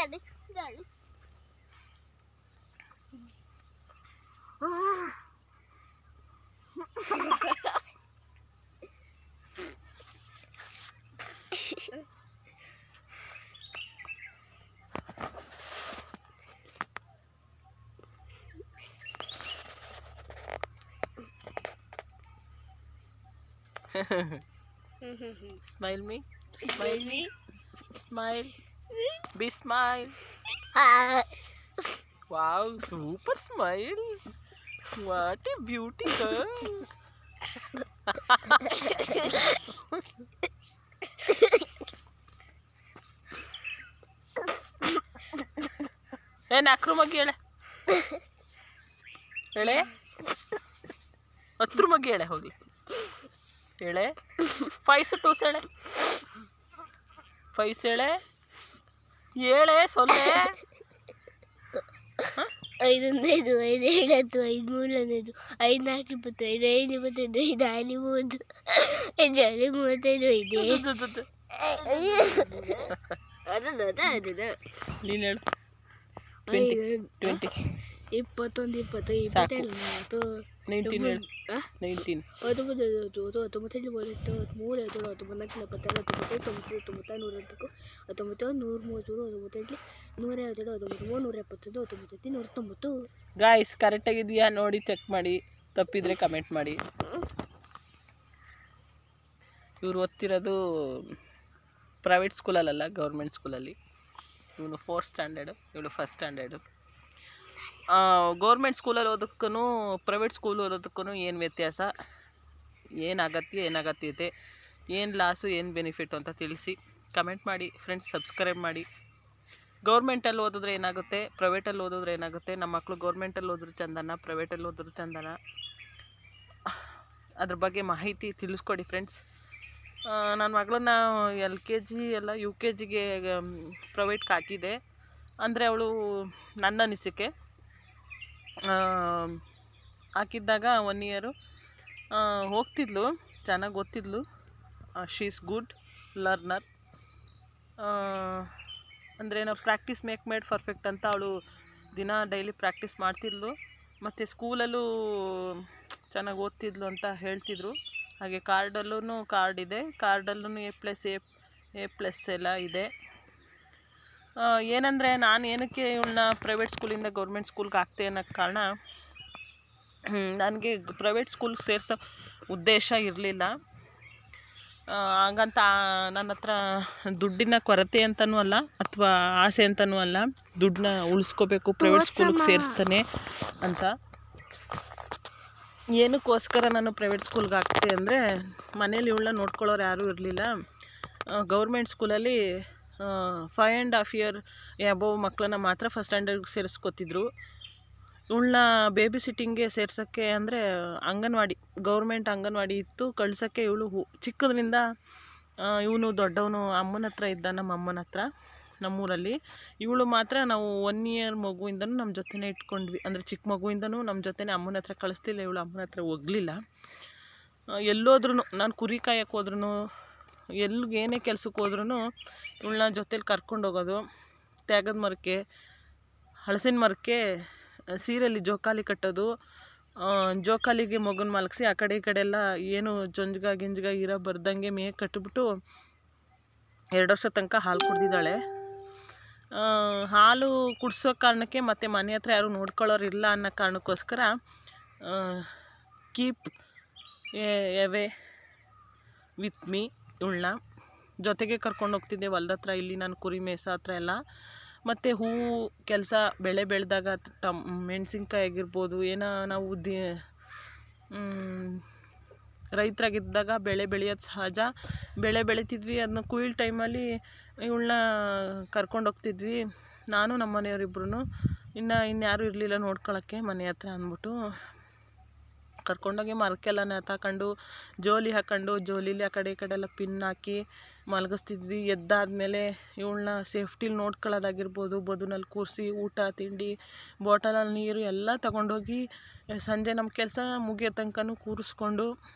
Smile me. Smile me. Smile. Be smile. Wow, super smile. What a beauty girl. ನಾಲ್ಕು ಮಗ್ಗಿ ಹೇಳೆ ಹೇಳೆ 10 ಮಗ್ಗಿ ಹೇಳೆ ಹೋಗಿ ಹೇಳೆ 5 2 ಹೇಳೆ 5 ಹೇಳೆ ಹೇಳೆ ಸೊನ್ನೆ 5 1 5 7 10 5 3 15 5 4 25 5 25 5 6 30 5 35 ನೀನು ಹೇಳು 20 21 22 22 19 ಹೇಳು 19 ಗಾಯ್ಸ್ ಕರೆಕ್ಟಾಗಿದೆಯಾ ನೋಡಿ ಚೆಕ್ ಮಾಡಿ, ತಪ್ಪಿದ್ರೆ ಕಮೆಂಟ್ ಮಾಡಿ. ಇವ್ರು ಓದ್ತಿರೋದು ಪ್ರೈವೇಟ್ ಸ್ಕೂಲಲ್ಲ, ಗೌರ್ಮೆಂಟ್ ಸ್ಕೂಲಲ್ಲಿ. ಇವನು 4th ಸ್ಟ್ಯಾಂಡರ್ಡು, ಇವಳು 1st ಸ್ಟ್ಯಾಂಡರ್ಡು. ಗೌರ್ಮೆಂಟ್ ಸ್ಕೂಲಲ್ಲಿ ಓದೋಕ್ಕೂ ಪ್ರೈವೇಟ್ ಸ್ಕೂಲ್ ಓದೋದಕ್ಕೂ ಏನು ವ್ಯತ್ಯಾಸ, ಏನು ಅಗತ್ಯ, ಏನು ಅಗತ್ಯತೆ, ಏನು ಲಾಸು, ಏನು ಬೆನಿಫಿಟ್ಟು ಅಂತ ತಿಳಿಸಿ ಕಮೆಂಟ್ ಮಾಡಿ ಫ್ರೆಂಡ್ಸ್. ಸಬ್ಸ್ಕ್ರೈಬ್ ಮಾಡಿ. ಗೌರ್ಮೆಂಟಲ್ಲಿ ಓದಿದ್ರೆ ಏನಾಗುತ್ತೆ, ಪ್ರೈವೇಟಲ್ಲಿ ಓದಿದ್ರೆ ಏನಾಗುತ್ತೆ, ನಮ್ಮ ಮಕ್ಕಳು ಗೌರ್ಮೆಂಟಲ್ಲಿ ಓದಿದ್ರು ಚಂದನ, ಪ್ರೈವೇಟಲ್ಲಿ ಓದಿದ್ರು ಚಂದನ, ಅದ್ರ ಬಗ್ಗೆ ಮಾಹಿತಿ ತಿಳಿಸ್ಕೊಡಿ ಫ್ರೆಂಡ್ಸ್. ನನ್ನ ಮಗಳನ್ನ LKG ಎಲ್ಲ UKGಗೆ ಪ್ರೈವೇಟ್ಗೆ ಹಾಕಿದೆ. ಅಂದರೆ ಅವಳು ನನ್ನ ಅನಿಸಿಕೆ ಹಾಕಿದ್ದಾಗ 1 ಇಯರು ಹೋಗ್ತಿದ್ಲು, ಚೆನ್ನಾಗಿ ಓದ್ತಿದ್ಲು. She is good learner. ಅಂದರೆ ನಾವು ಪ್ರಾಕ್ಟೀಸ್ ಮೇಕ್ ಮೇಡ್ ಪರ್ಫೆಕ್ಟ್ ಅಂತ ಅವಳು ದಿನ ಡೈಲಿ ಪ್ರಾಕ್ಟೀಸ್ ಮಾಡ್ತಿದ್ಲು. ಮತ್ತು ಸ್ಕೂಲಲ್ಲೂ ಚೆನ್ನಾಗಿ ಓದ್ತಿದ್ಲು ಅಂತ ಹೇಳ್ತಿದ್ರು. ಹಾಗೆ ಕಾರ್ಡಲ್ಲೂ ಕಾರ್ಡ್ ಇದೆ, ಕಾರ್ಡಲ್ಲೂ A+, ಎಲ್ಲ ಇದೆ. ಏನಂದರೆ ನಾನು ಏನಕ್ಕೆ ಇವಳನ್ನ ಪ್ರೈವೇಟ್ ಸ್ಕೂಲಿಂದ ಗೌರ್ಮೆಂಟ್ ಸ್ಕೂಲ್ಗೆ ಹಾಕ್ತೆ ಅನ್ನೋಕ್ಕೆ ಕಾರಣ, ನನಗೆ ಪ್ರೈವೇಟ್ ಸ್ಕೂಲ್ಗೆ ಸೇರಿಸೋ ಉದ್ದೇಶ ಇರಲಿಲ್ಲ. ಹಾಗಂತ ನನ್ನ ಹತ್ರ ದುಡ್ಡಿನ ಕೊರತೆ ಅಂತಲೂ ಅಲ್ಲ, ಅಥವಾ ಆಸೆ ಅಂತಲೂ ಅಲ್ಲ, ದುಡ್ಡನ್ನ ಉಳಿಸ್ಕೋಬೇಕು ಪ್ರೈವೇಟ್ ಸ್ಕೂಲಿಗೆ ಸೇರಿಸ್ತಾನೆ ಅಂತ. ಏನಕ್ಕೋಸ್ಕರ ನಾನು ಪ್ರೈವೇಟ್ ಸ್ಕೂಲ್ಗೆ ಹಾಕ್ತೆ ಅಂದರೆ, ಮನೇಲಿ ಇವಳನ್ನ ನೋಡ್ಕೊಳ್ಳೋರು ಯಾರೂ ಇರಲಿಲ್ಲ. ಗೌರ್ಮೆಂಟ್ ಸ್ಕೂಲಲ್ಲಿ 5.5 ಇಯರ್ ಅಬೋವ್ ಮಕ್ಕಳನ್ನ ಮಾತ್ರ 1st ಸ್ಟ್ಯಾಂಡರ್ಡ್ಗೆ ಸೇರಿಸ್ಕೊತಿದ್ರು. ಇವಳನ್ನ ಬೇಬಿ ಸಿಟ್ಟಿಂಗ್ಗೆ ಸೇರ್ಸೋಕ್ಕೆ ಅಂದರೆ ಅಂಗನವಾಡಿ, ಗೌರ್ಮೆಂಟ್ ಅಂಗನವಾಡಿ ಇತ್ತು, ಕಳ್ಸೋಕ್ಕೆ ಇವಳು ಚಿಕ್ಕದ್ರಿಂದ ಇವನು ದೊಡ್ಡವನು ಅಮ್ಮನ ಹತ್ರ ಇದ್ದ, ನಮ್ಮ ಅಮ್ಮನ ಹತ್ರ ನಮ್ಮೂರಲ್ಲಿ. ಇವಳು ಮಾತ್ರ ನಾವು 1 ಇಯರ್ ಮಗುವಿಂದನೂ ನಮ್ಮ ಜೊತೆನೇ ಇಟ್ಕೊಂಡ್ವಿ. ಅಂದರೆ ಚಿಕ್ಕ ಮಗುವಿಂದನೂ ನಮ್ಮ ಜೊತೆನೇ, ಅಮ್ಮನ ಹತ್ರ ಕಳಿಸ್ತಿಲ್ಲ, ಇವಳು ಅಮ್ಮನ ಹತ್ರ ಹೋಗಲಿಲ್ಲ. ಎಲ್ಲೋದ್ರೂ, ನಾನು ಕುರಿ ಕಾಯಕ್ಕೆ ಹೋದ್ರೂ, ಏನೇ ಕೆಲ್ಸಕ್ಕೆ ಹೋದ್ರೂ ಇವಳನ್ನ ಜೊತೇಲಿ ಕರ್ಕೊಂಡು ಹೋಗೋದು. ತ್ಯಾಗದ ಮರಕ್ಕೆ, ಹಲಸಿನ ಮರಕ್ಕೆ ಸೀರೆಯಲ್ಲಿ ಜೋಕಾಲಿ ಕಟ್ಟೋದು, ಜೋಕಾಲಿಗೆ ಮಗುನ ಮಲಗಿಸಿ ಆ ಕಡೆ ಈ ಕಡೆ ಎಲ್ಲ ಏನು ಗಿಂಜಗ ಇರೋ ಬರ್ದಂಗೆ ಮೇಗೆ ಕಟ್ಟಿಬಿಟ್ಟು 2 ವರ್ಷ ತನಕ ಹಾಲು ಕುಡ್ದಿದ್ದಾಳೆ. ಹಾಲು ಕುಡಿಸೋ ಕಾರಣಕ್ಕೆ ಮತ್ತು ಮನೆ ಹತ್ರ ಯಾರು ನೋಡ್ಕೊಳ್ಳೋರು ಇಲ್ಲ ಅನ್ನೋ ಕಾರಣಕ್ಕೋಸ್ಕರ ಕೀಪ್ ಎವೇ ವಿತ್ ಮೀ, ಇವಳನ್ನ ಜೊತೆಗೆ ಕರ್ಕೊಂಡು ಹೋಗ್ತಿದ್ದೆ ಹೊಲ್ದ ಹತ್ರ, ಇಲ್ಲಿ ನಾನು ಕುರಿ ಮೇಯ್ಸೋ ಹತ್ರ ಎಲ್ಲ. ಮತ್ತು ಹೂವು ಕೆಲಸ, ಬೆಳೆ ಬೆಳೆದಾಗ ಮೆಣಸಿನ್ಕಾಯಿ ಆಗಿರ್ಬೋದು, ಏನೋ ನಾವು ರೈತರಾಗಿದ್ದಾಗ ಬೆಳೆ ಬೆಳೆಯೋದು ಸಹಜ. ಬೆಳೆ ಬೆಳಿತಿದ್ವಿ, ಅದನ್ನ ಕುಯ್ಲ್ ಟೈಮಲ್ಲಿ ಇವಳನ್ನ ಕರ್ಕೊಂಡೋಗ್ತಿದ್ವಿ. ನಾನು ನಮ್ಮ ಮನೆಯವರಿಬ್ರು, ಇನ್ಯಾರೂ ಇರಲಿಲ್ಲ ನೋಡ್ಕೊಳ್ಳೋಕ್ಕೆ ಮನೆ ಹತ್ರ ಅಂದ್ಬಿಟ್ಟು ಕರ್ಕೊಂಡೋಗಿ ಮರಕ್ಕೆಲ್ಲ ನೇತಾಕೊಂಡು ಜೋಲಿ ಹಾಕ್ಕೊಂಡು, ಜೋಲಿಲಿ ಆ ಕಡೆ ಈ ಕಡೆ ಎಲ್ಲ ಪಿನ್ ಹಾಕಿ ಮಲಗಿಸ್ತಿದ್ವಿ. ಎದ್ದಾದಮೇಲೆ ಇವಳನ್ನ ಸೇಫ್ಟಿಲಿ ನೋಡ್ಕೊಳ್ಳೋದಾಗಿರ್ಬೋದು, ಬದುನಲ್ಲಿ ಕೂರಿಸಿ ಊಟ ತಿಂಡಿ ಬಾಟಲಲ್ಲಿ ನೀರು ಎಲ್ಲ ತಗೊಂಡೋಗಿ ಸಂಜೆ ನಮ್ಮ ಕೆಲಸ ಮುಗಿಯೋ ತನಕನೂ ಕೂರಿಸ್ಕೊಂಡು,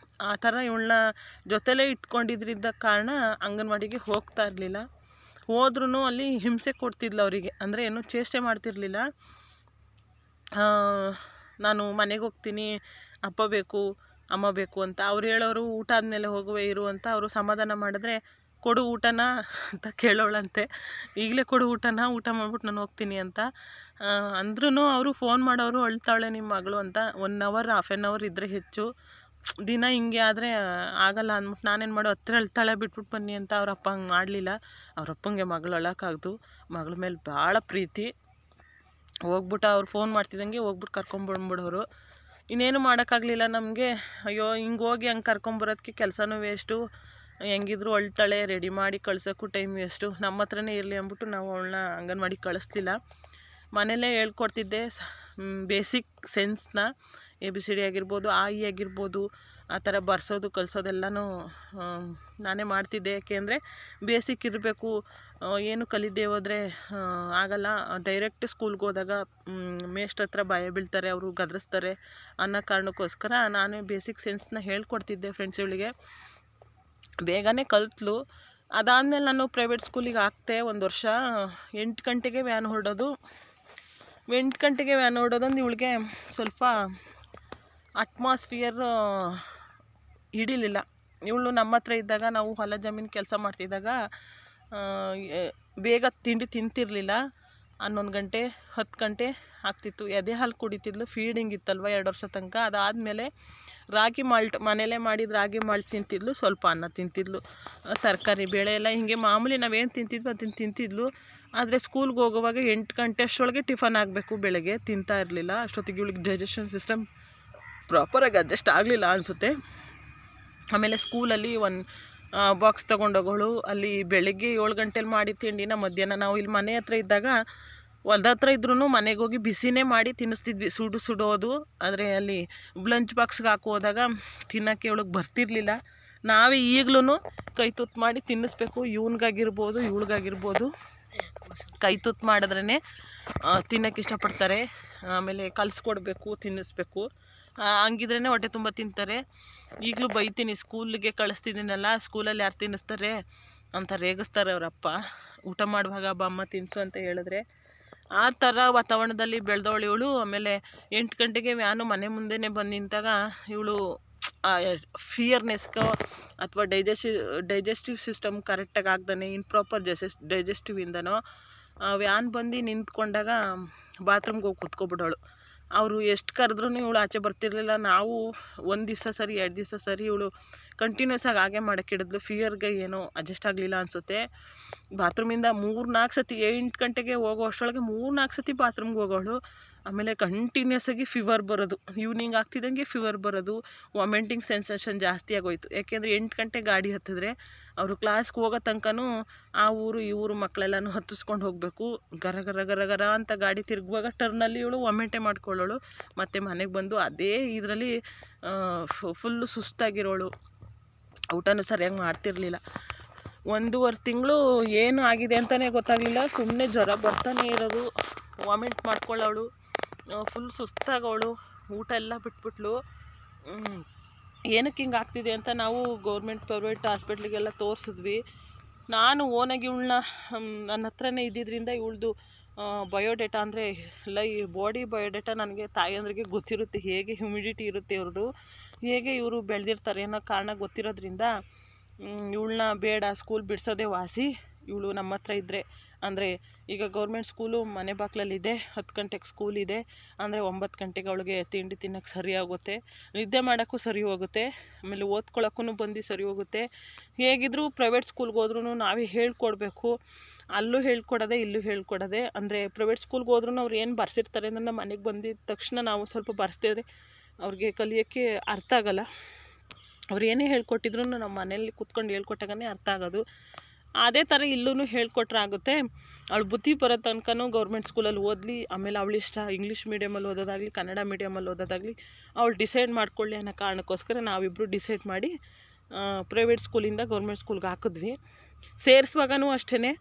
ಆ ಥರ ಇವಳನ್ನ ಜೊತೆಲೇ ಇಟ್ಕೊಂಡಿದ್ರಿಂದ ಕಾರಣ ಅಂಗನವಾಡಿಗೆ ಹೋಗ್ತಾ ಇರಲಿಲ್ಲ. ಹೋದ್ರೂ ಅಲ್ಲಿ ಹಿಂಸೆ ಕೊಡ್ತಿದ್ಲು ಅವರಿಗೆ, ಅಂದರೆ ಏನೂ ಚೇಷ್ಟೆ ಮಾಡ್ತಿರ್ಲಿಲ್ಲ. ನಾನು ಮನೆಗೆ ಹೋಗ್ತೀನಿ, ಅಪ್ಪ ಬೇಕು ಅಮ್ಮ ಬೇಕು ಅಂತ ಅವ್ರು ಹೇಳೋರು. ಊಟ ಆದಮೇಲೆ ಹೋಗುವೆ ಇರು ಅಂತ ಅವರು ಸಮಾಧಾನ ಮಾಡಿದ್ರೆ, ಕೊಡು ಊಟನ ಅಂತ ಕೇಳೋಳಂತೆ. ಈಗಲೇ ಕೊಡು ಊಟನ, ಊಟ ಮಾಡ್ಬಿಟ್ಟು ನಾನು ಹೋಗ್ತೀನಿ ಅಂತ. ಅಂದ್ರೂ ಅವರು ಫೋನ್ ಮಾಡೋರು, ಅಳ್ತಾಳೆ ನಿಮ್ಮ ಮಗಳು ಅಂತ. 1 ಅವರ್ 1/2 ಅವರ್ ಇದ್ದರೆ ಹೆಚ್ಚು. ದಿನ ಹಿಂಗೆ ಆದರೆ ಆಗಲ್ಲ ಅಂದ್ಬಿಟ್ಟು ನಾನೇನು ಮಾಡೋ, ಹತ್ತಿರ ಅಳ್ತಾಳೆ ಬಿಟ್ಬಿಟ್ಟು ಬನ್ನಿ ಅಂತ. ಅವರಪ್ಪ ಹಂಗೆ ಮಾಡಲಿಲ್ಲ. ಅವರಪ್ಪಂಗೆ ಮಗಳು ಅಳೋಕ್ಕಾಗ್ದು, ಮಗಳ ಮೇಲೆ ಭಾಳ ಪ್ರೀತಿ. ಹೋಗ್ಬಿಟ್ಟು ಅವ್ರು ಫೋನ್ ಮಾಡ್ತಿದ್ದಂಗೆ ಹೋಗ್ಬಿಟ್ಟು ಕರ್ಕೊಂಬಂದ್ಬಿಡೋರು. ಇನ್ನೇನು ಮಾಡೋಕ್ಕಾಗಲಿಲ್ಲ ನಮಗೆ. ಅಯ್ಯೋ ಹಿಂಗೆ ಹೋಗಿ ಹಂಗೆ ಕರ್ಕೊಂಬರೋದಕ್ಕೆ ಕೆಲಸನೂ ವೇಸ್ಟು, ಹೆಂಗಿದ್ರು ಅಳ್ತಾಳೆ, ರೆಡಿ ಮಾಡಿ ಕಳ್ಸೋಕ್ಕೂ ಟೈಮ್ ವೇಸ್ಟು. ನಮ್ಮ ಹತ್ರನೇ ಇರಲಿ ಅಂದ್ಬಿಟ್ಟು ನಾವು ಅವಳನ್ನ ಅಂಗನವಾಡಿಗೆ ಕಳಿಸ್ಲಿಲ್ಲ. ಮನೇಲೇ ಹೇಳ್ಕೊಡ್ತಿದ್ದೆ ಬೇಸಿಕ್ ಸೆನ್ಸ್ನ. ABCD ಆಗಿರ್ಬೋದು, ಆ ಇ ಆಗಿರ್ಬೋದು, ಆ ಥರ ಬರ್ಸೋದು ಕಲಿಸೋದೆಲ್ಲನೂ ನಾನೇ ಮಾಡ್ತಿದ್ದೆ. ಯಾಕೆಂದರೆ ಬೇಸಿಕ್ ಇರಬೇಕು. ಏನು ಕಲಿದೇ ಹೋದರೆ ಆಗಲ್ಲ. ಡೈರೆಕ್ಟ್ ಸ್ಕೂಲ್ಗೆ ಹೋದಾಗ ಮೇಷ್ಟ್ರ ಹತ್ರ ಭಯ ಬೀಳ್ತಾರೆ, ಅವರು ಗದರಿಸ್ತಾರೆ ಅನ್ನೋ ಕಾರಣಕ್ಕೋಸ್ಕರ ನಾನೇ ಬೇಸಿಕ್ ಸೆನ್ಸ್ನ ಹೇಳ್ಕೊಡ್ತಿದ್ದೆ ಫ್ರೆಂಡ್ಸ್ಗಳಿಗೆ. ಬೇಗನೆ ಕಲಿತ್ಲು. ಅದಾದಮೇಲೆ ನಾನು ಪ್ರೈವೇಟ್ ಸ್ಕೂಲಿಗೆ ಹಾಕ್ತೆ. 1 ವರ್ಷ. 8 ಗಂಟೆಗೆ ವ್ಯಾನ್ ಹೊರಡೋದು. 8 ಗಂಟೆಗೆ ವ್ಯಾನ್ ಹೊರಡೋದಂದು ಇವಳಿಗೆ ಸ್ವಲ್ಪ ಅಟ್ಮಾಸ್ಫಿಯರ್ ಹಿಡಿಲಿಲ್ಲ. ಇವಳು ನಮ್ಮ ಹತ್ರ ಇದ್ದಾಗ, ನಾವು ಹೊಲ ಜಮೀನು ಕೆಲಸ ಮಾಡ್ತಿದ್ದಾಗ ಬೇಗ ತಿಂಡಿ ತಿಂತಿರಲಿಲ್ಲ. 11 ಗಂಟೆ 10 ಗಂಟೆ ಆಗ್ತಿತ್ತು. ಎದೆ ಹಾಲು ಕುಡಿತಿದ್ಲು. ಫೀಡಿಂಗ್ ಇತ್ತಲ್ವ 2 ವರ್ಷ ತನಕ. ಅದಾದಮೇಲೆ ರಾಗಿ ಮಾಲ್ಟ್, ಮನೇಲೇ ಮಾಡಿದ ರಾಗಿ ಮಾಲ್ಟ್ ತಿಂತಿದ್ಲು. ಸ್ವಲ್ಪ ಅನ್ನ ತಿಂತಿದ್ಲು, ತರಕಾರಿ ಬೇಳೆ ಎಲ್ಲ ಹಿಂಗೆ ಮಾಮೂಲಿ ನಾವೇನು ತಿಂತಿದ್ವು ಅದನ್ನು ತಿಂತಿದ್ಲು. ಆದರೆ ಸ್ಕೂಲ್ಗೆ ಹೋಗುವಾಗ 8 ಗಂಟೆ ಅಷ್ಟರೊಳಗೆ ಟಿಫನ್ ಆಗಬೇಕು. ಬೆಳಗ್ಗೆ ತಿಂತಾ ಇರಲಿಲ್ಲ. ಅಷ್ಟೊತ್ತಿಗೆ ಇವಳಿಗೆ ಡೈಜೆಷನ್ ಸಿಸ್ಟಮ್ ಪ್ರಾಪರಾಗಿ ಅಡ್ಜಸ್ಟ್ ಆಗಲಿಲ್ಲ ಅನಿಸುತ್ತೆ. ಆಮೇಲೆ ಸ್ಕೂಲಲ್ಲಿ ಒಂದು ಬಾಕ್ಸ್ ತೊಗೊಂಡೋಗೋಳು. ಅಲ್ಲಿ ಬೆಳಗ್ಗೆ 7 ಗಂಟೆಲಿ ಮಾಡಿ ತಿಂಡಿನ ಮಧ್ಯಾಹ್ನ ನಾವು ಇಲ್ಲಿ ಮನೆ ಹತ್ರ ಇದ್ದಾಗ ಹೊಲ್ದ ಹತ್ರ ಇದ್ರೂ ಮನೆಗೆ ಹೋಗಿ ಬಿಸಿನೇ ಮಾಡಿ ತಿನ್ನಿಸ್ತಿದ್ವಿ, ಸುಡೋದು. ಆದರೆ ಅಲ್ಲಿ ಲಂಚ್ ಬಾಕ್ಸ್ಗೆ ಹಾಕೋದಾಗ ತಿನ್ನೋಕ್ಕೆ ಇವಳಿಗೆ ಬರ್ತಿರ್ಲಿಲ್ಲ. ನಾವೇ ಈಗಲೂ ಕೈ ತುತ್ತು ಮಾಡಿ ತಿನ್ನಿಸ್ಬೇಕು. ಇವನಿಗಾಗಿರ್ಬೋದು ಇವಳಿಗಾಗಿರ್ಬೋದು ಕೈ ತುತ್ತು ಮಾಡಿದ್ರೇ ತಿನ್ನೋಕ್ಕೆ ಇಷ್ಟಪಡ್ತಾರೆ. ಆಮೇಲೆ ಕಲಿಸ್ಕೊಡ್ಬೇಕು, ತಿನ್ನಿಸ್ಬೇಕು. ಹಂಗಿದ್ರೇ ಹೊಟ್ಟೆ ತುಂಬ ತಿಂತಾರೆ. ಈಗಲೂ ಬೈತೀನಿ, ಸ್ಕೂಲಿಗೆ ಕಳಿಸ್ತಿದ್ದೀನಲ್ಲ, ಸ್ಕೂಲಲ್ಲಿ ಯಾರು ತಿನ್ನಿಸ್ತಾರೆ ಅಂತ ರೇಗಿಸ್ತಾರೆ ಅವರಪ್ಪ. ಊಟ ಮಾಡುವಾಗ ಅಮ್ಮ ತಿನ್ನಿಸು ಅಂತ ಹೇಳಿದ್ರೆ. ಆ ಥರ ವಾತಾವರಣದಲ್ಲಿ ಬೆಳೆದವಳು ಇವಳು. ಆಮೇಲೆ 8 ಗಂಟೆಗೆ ವ್ಯಾನು ಮನೆ ಮುಂದೆನೇ ಬಂದು ನಿಂತಾಗ ಇವಳು ಫಿಯರ್ನೆಸ್ಗೋ ಅಥವಾ ಡೈಜೆಸ್ಟಿವ್ ಸಿಸ್ಟಮ್ ಕರೆಕ್ಟಾಗಿ ಆಗ್ದಾನೆ ಇಂಪ್ರಾಪರ್ ಡೈಜೆಸ್ಟಿವಿಂದನೋ ವ್ಯಾನ್ ಬಂದು ನಿಂತ್ಕೊಂಡಾಗ ಬಾತ್ರೂಮ್ಗೆ ಹೋಗಿ ಕುತ್ಕೊಬಿಡೋಳು. ಅವರು ಎಷ್ಟು ಕರೆದ್ರೂ ಇವಳು ಆಚೆ ಬರ್ತಿರ್ಲಿಲ್ಲ. ನಾವು 1 ದಿವಸ ಸರಿ 2 ದಿವಸ ಸರಿ ಇವಳು ಕಂಟಿನ್ಯೂಸ್ ಆಗಿ ಹಾಗೆ ಮಾಡೋಕ್ಕಿಡಿದ್ಲು. ಫಿಯರ್ಗೆ ಏನೋ ಅಡ್ಜಸ್ಟ್ ಆಗಲಿಲ್ಲ ಅನಿಸುತ್ತೆ. ಬಾತ್ರೂಮಿಂದ 3-4 ಸತಿ 8 ಗಂಟೆಗೆ ಹೋಗೋ ಅಷ್ಟರೊಳಗೆ 3-4 ಸತಿ ಬಾತ್ರೂಮ್ಗೆ ಹೋಗೋಳು. ಆಮೇಲೆ ಕಂಟಿನ್ಯೂಸ್ ಆಗಿ ಫೀವರ್ ಬರೋದು, ಈವ್ನಿಂಗ್ ಆಗ್ತಿದ್ದಂಗೆ ಫೀವರ್ ಬರೋದು, ವಾಮಿಟಿಂಗ್ ಸೆನ್ಸೇಷನ್ ಜಾಸ್ತಿ ಆಗೋಯ್ತು. ಯಾಕೆಂದರೆ 8 ಗಂಟೆ ಗಾಡಿ ಹತ್ತಿದ್ರೆ ಅವರು ಕ್ಲಾಸ್ಗೆ ಹೋಗೋ ತನಕನೂ ಆ ಊರು ಈ ಊರು ಮಕ್ಕಳೆಲ್ಲನೂ ಹತ್ತಿಸ್ಕೊಂಡು ಹೋಗಬೇಕು. ಗರ ಗರ ಗರ ಗರ ಅಂತ ಗಾಡಿ ತಿರುಗುವಾಗ ಟರ್ನಲ್ಲಿ ಇವಳು ವಾಮಿಂಟೇ ಮಾಡ್ಕೊಳ್ಳೋಳು. ಮತ್ತು ಮನೆಗೆ ಬಂದು ಅದೇ ಇದರಲ್ಲಿ ಫುಲ್ಲು ಸುಸ್ತಾಗಿರೋಳು. ಊಟನೂ ಸರಿಯಾಗಿ ಮಾಡ್ತಿರ್ಲಿಲ್ಲ. 1.5 ತಿಂಗಳು ಏನು ಆಗಿದೆ ಅಂತಲೇ ಗೊತ್ತಾಗಲಿಲ್ಲ. ಸುಮ್ಮನೆ ಜ್ವರ ಬರ್ತಾನೆ ಇರೋದು, ವಾಮಿಂಟ್ ಮಾಡ್ಕೊಳ್ಳೋಳು, ಫುಲ್ ಸುಸ್ತಾಗೋಳು, ಊಟ ಎಲ್ಲ ಬಿಟ್ಬಿಟ್ಲು. ಏನಕ್ಕೆ ಹಿಂಗೆ ಆಗ್ತಿದೆ ಅಂತ ನಾವು ಗೌರ್ಮೆಂಟ್ ಪ್ರೈವೇಟ್ ಹಾಸ್ಪಿಟ್ಲಿಗೆಲ್ಲ ತೋರಿಸಿದ್ವಿ. ನಾನು ಓನಾಗಿ ಇವಳನ್ನ ನನ್ನ ಹತ್ರನೇ ಇದ್ದಿದ್ದರಿಂದ ಇವಳದು ಬಯೋಡೇಟಾ ಅಂದರೆ ಬಾಡಿ ಬಯೋಡೇಟಾ ನನಗೆ ತಾಯಂದ್ರಿಗೆ ಗೊತ್ತಿರುತ್ತೆ. ಹೇಗೆ ಹ್ಯುಮಿಡಿಟಿ ಇರುತ್ತೆ ಇವ್ರದ್ದು, ಹೇಗೆ ಇವರು ಬೆಳೆದಿರ್ತಾರೆ ಅನ್ನೋ ಕಾರಣ ಗೊತ್ತಿರೋದ್ರಿಂದ ಇವಳನ್ನ ಬೇಡ ಸ್ಕೂಲ್ ಬಿಡಿಸೋದೇ ವಾಸಿ. ಇವಳು ನಮ್ಮ ಹತ್ರ ಇದ್ದರೆ, ಅಂದರೆ ಈಗ ಗೌರ್ಮೆಂಟ್ ಸ್ಕೂಲು ಮನೆ ಬಾಗಿಲಲ್ಲಿದೆ, 10 ಗಂಟೆಗೆ ಸ್ಕೂಲ್ ಇದೆ ಅಂದರೆ 9 ಗಂಟೆಗೆ ಅವಳಿಗೆ ತಿಂಡಿ ತಿನ್ನೋಕ್ಕೆ ಸರಿ ಆಗುತ್ತೆ, ನಿದ್ದೆ ಮಾಡೋಕ್ಕೂ ಸರಿ ಹೋಗುತ್ತೆ, ಆಮೇಲೆ ಓದ್ಕೊಳ್ಳೋಕ್ಕೂ ಬಂದು ಸರಿ ಹೋಗುತ್ತೆ. ಹೇಗಿದ್ದರೂ ಪ್ರೈವೇಟ್ ಸ್ಕೂಲ್ಗೆ ಹೋದ್ರೂ ನಾವೇ ಹೇಳ್ಕೊಡ್ಬೇಕು. ಅಲ್ಲೂ ಹೇಳ್ಕೊಡೋದೆ ಇಲ್ಲೂ ಹೇಳ್ಕೊಡೋದೆ. ಅಂದರೆ ಪ್ರೈವೇಟ್ ಸ್ಕೂಲ್ಗೆ ಹೋದ್ರೂ ಅವ್ರು ಏನು ಬರ್ಸಿರ್ತಾರೆ ಅಂದರೆ ನಮ್ಮ ಮನೆಗೆ ಬಂದಿದ್ದ ತಕ್ಷಣ ನಾವು ಸ್ವಲ್ಪ ಬರ್ಸ್ತಿದ್ರೆ ಅವ್ರಿಗೆ ಕಲಿಯೋಕ್ಕೆ ಅರ್ಥ ಆಗೋಲ್ಲ. ಅವ್ರು ಏನೇ ಹೇಳ್ಕೊಟ್ಟಿದ್ರು ನಮ್ಮ ಮನೇಲಿ ಕೂತ್ಕೊಂಡು ಹೇಳ್ಕೊಟ್ಟಾಗನೇ ಅರ್ಥ ಆಗೋದು. ಅದೇ ಥರ ಇಲ್ಲೂ ಹೇಳ್ಕೊಟ್ರೆ ಆಗುತ್ತೆ. ಅವಳು ಬುದ್ಧಿ ಬರೋ ತನಕನೂ ಗೌರ್ಮೆಂಟ್ ಸ್ಕೂಲಲ್ಲಿ ಓದಲಿ, ಆಮೇಲೆ ಅವಳಿಷ್ಟ ಇಂಗ್ಲೀಷ್ ಮೀಡಿಯಮಲ್ಲಿ ಓದೋದಾಗಲಿ ಕನ್ನಡ ಮೀಡಿಯಮಲ್ಲಿ ಓದೋದಾಗಲಿ ಅವಳು ಡಿಸೈಡ್ ಮಾಡ್ಕೊಳ್ಳಿ ಅನ್ನೋ ಕಾರಣಕ್ಕೋಸ್ಕರ ನಾವಿಬ್ಬರು ಡಿಸೈಡ್ ಮಾಡಿ ಪ್ರೈವೇಟ್ ಸ್ಕೂಲಿಂದ ಗೌರ್ಮೆಂಟ್ ಸ್ಕೂಲ್ಗೆ ಹಾಕಿದ್ವಿ. ಸೇರಿಸುವಾಗೂ ಅಷ್ಟೇ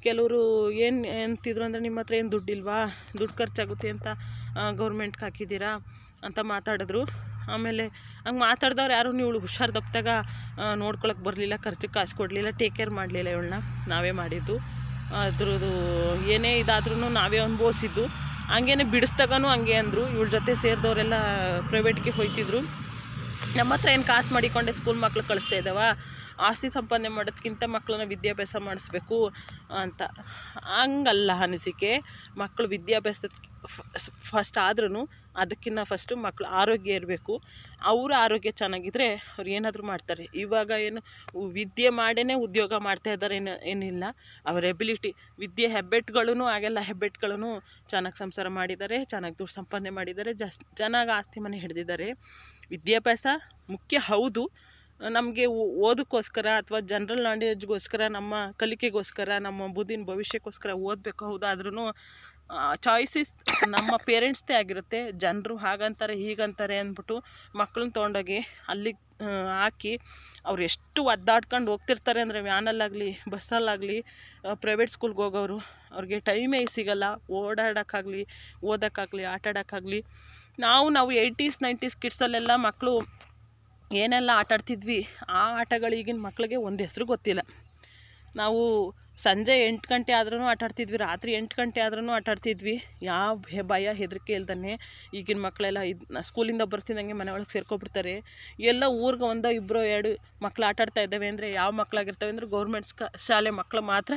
ಕೆಲವರು ಏನು ಅಂತಿದ್ರು ಅಂದರೆ, ನಿಮ್ಮ ಹತ್ರ ಏನು ದುಡ್ಡಿಲ್ವಾ, ದುಡ್ಡು ಖರ್ಚಾಗುತ್ತೆ ಅಂತ ಗೌರ್ಮೆಂಟ್ಗೆ ಹಾಕಿದ್ದೀರಾ ಅಂತ ಮಾತಾಡಿದ್ರು. ಆಮೇಲೆ ಹಂಗೆ ಮಾತಾಡ್ದವ್ರು ಯಾರು ಇವಳು ಹುಷಾರು ತಪ್ಪಿದಾಗ ನೋಡ್ಕೊಳಕ್ಕೆ ಬರಲಿಲ್ಲ, ಖರ್ಚಿಗೆ ಕಾಸು ಕೊಡಲಿಲ್ಲ, ಟೇಕ್ ಕೇರ್ ಮಾಡಲಿಲ್ಲ. ಇವಳನ್ನ ನಾವೇ ಮಾಡಿದ್ದು. ಅದ್ರದ್ದು ಏನೇ ಇದಾದ್ರೂ ನಾವೇ ಅನುಭವಿಸಿದ್ದು. ಹಂಗೇನೆ ಬಿಡಿಸ್ದಾಗನೂ ಹಂಗೆ ಅಂದರು, ಇವಳ ಜೊತೆ ಸೇರಿದವರೆಲ್ಲ ಪ್ರೈವೇಟ್ಗೆ ಹೋಯ್ತಿದ್ರು. ನಮ್ಮ ಹತ್ರ ಏನು ಕಾಸು ಮಾಡಿಕೊಂಡೆ ಸ್ಕೂಲ್ ಮಕ್ಳು ಕಳಿಸ್ತಾ ಇದ್ದಾವ, ಆಸ್ತಿ ಸಂಪಾದನೆ ಮಾಡೋದಕ್ಕಿಂತ ಮಕ್ಕಳನ್ನ ವಿದ್ಯಾಭ್ಯಾಸ ಮಾಡಿಸ್ಬೇಕು ಅಂತ. ಹಂಗಲ್ಲ ಅನಿಸಿಕೆ. ಮಕ್ಕಳು ವಿದ್ಯಾಭ್ಯಾಸಕ್ಕೆ ಫಸ್ಟ್ ಆದ್ರೂ ಅದಕ್ಕಿಂತ ಫಸ್ಟು ಮಕ್ಕಳು ಆರೋಗ್ಯ ಇರಬೇಕು. ಅವರ ಆರೋಗ್ಯ ಚೆನ್ನಾಗಿದ್ದರೆ ಅವ್ರು ಏನಾದರೂ ಮಾಡ್ತಾರೆ. ಇವಾಗ ಏನು ವಿದ್ಯೆ ಮಾಡೇ ಉದ್ಯೋಗ ಮಾಡ್ತಾ ಇದ್ದಾರೆ ಏನಿಲ್ಲ. ಅವರ ಎಬಿಲಿಟಿ ವಿದ್ಯೆ ಹೆಬ್ಬೆಟ್ಗಳೂ ಆಗೆಲ್ಲ ಹೆಬ್ಬೆಟ್ಗಳೂ ಚೆನ್ನಾಗಿ ಸಂಸಾರ ಮಾಡಿದ್ದಾರೆ, ಚೆನ್ನಾಗಿ ದುಡ್ಡು ಸಂಪಾದನೆ ಮಾಡಿದ್ದಾರೆ, ಚೆನ್ನಾಗಿ ಆಸ್ತಿ ಮನೆ ಹಿಡಿದಿದ್ದಾರೆ. ವಿದ್ಯಾಭ್ಯಾಸ ಮುಖ್ಯ ಹೌದು. ನಮಗೆ ಓದೋಕ್ಕೋಸ್ಕರ ಅಥವಾ ಜನರಲ್ ನಾಲೆಡ್ಜ್ಗೋಸ್ಕರ, ನಮ್ಮ ಕಲಿಕೆಗೋಸ್ಕರ, ನಮ್ಮ ಬುದ್ಧಿನ ಭವಿಷ್ಯಕ್ಕೋಸ್ಕರ ಓದಬೇಕು ಹೌದು. ಆದ್ರೂ ಚಾಯ್ಸಸ್ ನಮ್ಮ ಪೇರೆಂಟ್ಸ್ದೇ ಆಗಿರುತ್ತೆ. ಜನರು ಹಾಗಂತಾರೆ ಹೀಗಂತಾರೆ ಅಂದ್ಬಿಟ್ಟು ಮಕ್ಕಳನ್ನ ತೊಗೊಂಡೋಗಿ ಅಲ್ಲಿಗೆ ಹಾಕಿ ಅವ್ರು ಎಷ್ಟು ಒದ್ದಾಡ್ಕೊಂಡು ಹೋಗ್ತಿರ್ತಾರೆ ಅಂದರೆ ವ್ಯಾನಲ್ಲಾಗಲಿ ಬಸ್ಸಲ್ಲಾಗಲಿ ಪ್ರೈವೇಟ್ ಸ್ಕೂಲ್ಗೆ ಹೋಗೋರು ಅವ್ರಿಗೆ ಟೈಮೇ ಸಿಗೋಲ್ಲ ಓಡಾಡೋಕ್ಕಾಗಲಿ ಓದೋಕ್ಕಾಗಲಿ ಆಟಾಡೋಕ್ಕಾಗಲಿ. ನಾವು 80s 90s ಕಿಡ್ಸಲ್ಲೆಲ್ಲ ಮಕ್ಕಳು ಏನೆಲ್ಲ ಆಟಾಡ್ತಿದ್ವಿ, ಆ ಆಟಗಳು ಈಗಿನ ಮಕ್ಕಳಿಗೆ ಒಂದು ಹೆಸರು ಗೊತ್ತಿಲ್ಲ. ನಾವು ಸಂಜೆ 8 ಗಂಟೆ ಆದ್ರೂ ಆಟಾಡ್ತಿದ್ವಿ, ರಾತ್ರಿ 8 ಗಂಟೆ ಆದ್ರೂ ಆಟಾಡ್ತಿದ್ವಿ. ಯಾವ ಭಯ ಹೆದರಿಕೆ ಇಲ್ದೇ. ಈಗಿನ ಮಕ್ಕಳೆಲ್ಲ ಸ್ಕೂಲಿಂದ ಬರ್ತಿದ್ದಂಗೆ ಮನೆ ಒಳಗೆ ಸೇರ್ಕೊಬಿಡ್ತಾರೆ. ಎಲ್ಲ ಊರಿಗೆ 1 2 2 ಮಕ್ಕಳು ಆಟಾಡ್ತಾ ಇದ್ದಾವೆ ಅಂದರೆ ಯಾವ ಮಕ್ಕಳಾಗಿರ್ತವೆ ಅಂದರೆ ಗೌರ್ಮೆಂಟ್ ಶಾಲೆ ಮಕ್ಕಳು ಮಾತ್ರ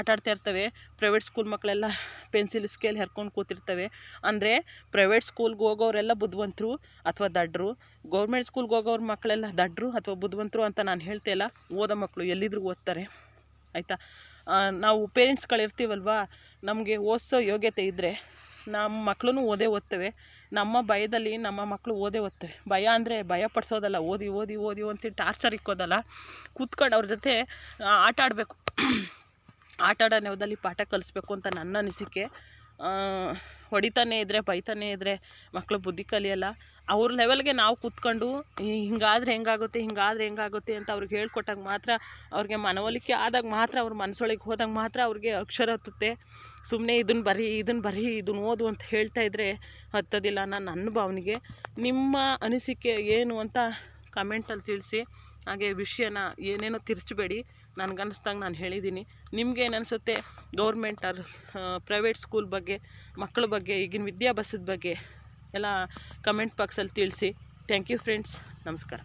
ಆಟಾಡ್ತಾ ಇರ್ತವೆ. ಪ್ರೈವೇಟ್ ಸ್ಕೂಲ್ ಮಕ್ಕಳೆಲ್ಲ ಪೆನ್ಸಿಲ್ ಸ್ಕೇಲ್ ಹೆರ್ಕೊಂಡು ಕೂತಿರ್ತವೆ. ಅಂದರೆ ಪ್ರೈವೇಟ್ ಸ್ಕೂಲ್ಗೆ ಹೋಗೋರೆಲ್ಲ ಬುದ್ಧಿವಂತರು ಅಥವಾ ದಡ್ಡರು, ಗೌರ್ಮೆಂಟ್ ಸ್ಕೂಲ್ಗೆ ಹೋಗೋರ ಮಕ್ಕಳೆಲ್ಲ ದಡ್ಡರು ಅಥವಾ ಬುದ್ಧಿವಂತರು ಅಂತ ನಾನು ಹೇಳ್ತಾ ಇಲ್ಲ. ಓದೋ ಮಕ್ಕಳು ಎಲ್ಲಿದ್ರೂ ಓದ್ತಾರೆ ಆಯಿತಾ. ನಾವು ಪೇರೆಂಟ್ಸ್ಗಳಿರ್ತೀವಲ್ವ, ನಮಗೆ ಓದಿಸೋ ಯೋಗ್ಯತೆ ಇದ್ದರೆ ನಮ್ಮ ಮಕ್ಕಳು ಓದ್ತವೆ. ನಮ್ಮ ಭಯದಲ್ಲಿ ನಮ್ಮ ಮಕ್ಕಳು ಓದ್ತವೆ. ಭಯ ಅಂದರೆ ಭಯ ಪಡಿಸೋದಲ್ಲ, ಓದಿ ಓದಿ ಓದಿ ಅಂತ ಟಾರ್ಚರ್ ಇಕ್ಕೋದಲ್ಲ. ಕೂತ್ಕೊಂಡು ಅವ್ರ ಜೊತೆ ಆಟ ಆಡಬೇಕು, ಆಟ ಆಡೋ ನೆವದಲ್ಲಿ ಪಾಠ ಕಲಿಸ್ಬೇಕು ಅಂತ ನನ್ನ ಅನಿಸಿಕೆ. ಹೊಡಿತಾನೆ ಇದ್ದರೆ ಬೈತಾನೆ ಇದ್ದರೆ ಮಕ್ಕಳು ಬುದ್ಧಿ ಕಲಿಯಲ್ಲ. ಅವ್ರ ಲೆವೆಲ್ಗೆ ನಾವು ಕೂತ್ಕೊಂಡು ಹಿಂಗಾದರೆ ಹೆಂಗಾಗುತ್ತೆ ಅಂತ ಅವ್ರಿಗೆ ಹೇಳ್ಕೊಟ್ಟಾಗ ಮಾತ್ರ, ಅವ್ರಿಗೆ ಮನವೊಲಿಕೆ ಆದಾಗ ಮಾತ್ರ, ಅವ್ರ ಮನಸ್ಸೊಳಗೆ ಹೋದಾಗ ಮಾತ್ರ ಅವ್ರಿಗೆ ಅಕ್ಷರ ಹತ್ತುತ್ತೆ. ಸುಮ್ಮನೆ ಇದನ್ನು ಬರೀ ಇದನ್ನು ಓದು ಅಂತ ಹೇಳ್ತಾ ಇದ್ದರೆ ಹತ್ತೋದಿಲ್ಲ ನನ್ನ ಭಾವನೆಗೆ. ನಿಮ್ಮ ಅನಿಸಿಕೆ ಏನು ಅಂತ ಕಮೆಂಟಲ್ಲಿ ತಿಳಿಸಿ. ಹಾಗೆ ವಿಷಯನ ಏನೇನೋ ತಿರ್ಚಬೇಡಿ. ನನಗನ್ನಿಸ್ದಂಗೆ ನಾನು ಹೇಳಿದ್ದೀನಿ. ನಿಮ್ಗೇನು ಅನಿಸುತ್ತೆ ಗೌರ್ಮೆಂಟ್ ಆರ್ ಪ್ರೈವೇಟ್ ಸ್ಕೂಲ್ ಬಗ್ಗೆ, ಮಕ್ಕಳ ಬಗ್ಗೆ, ಈಗಿನ ವಿದ್ಯಾಭ್ಯಾಸದ ಬಗ್ಗೆ ಎಲ್ಲ ಕಮೆಂಟ್ ಬಾಕ್ಸಲ್ಲಿ ತಿಳಿಸಿ. ಥ್ಯಾಂಕ್ ಯು ಫ್ರೆಂಡ್ಸ್, ನಮಸ್ಕಾರ.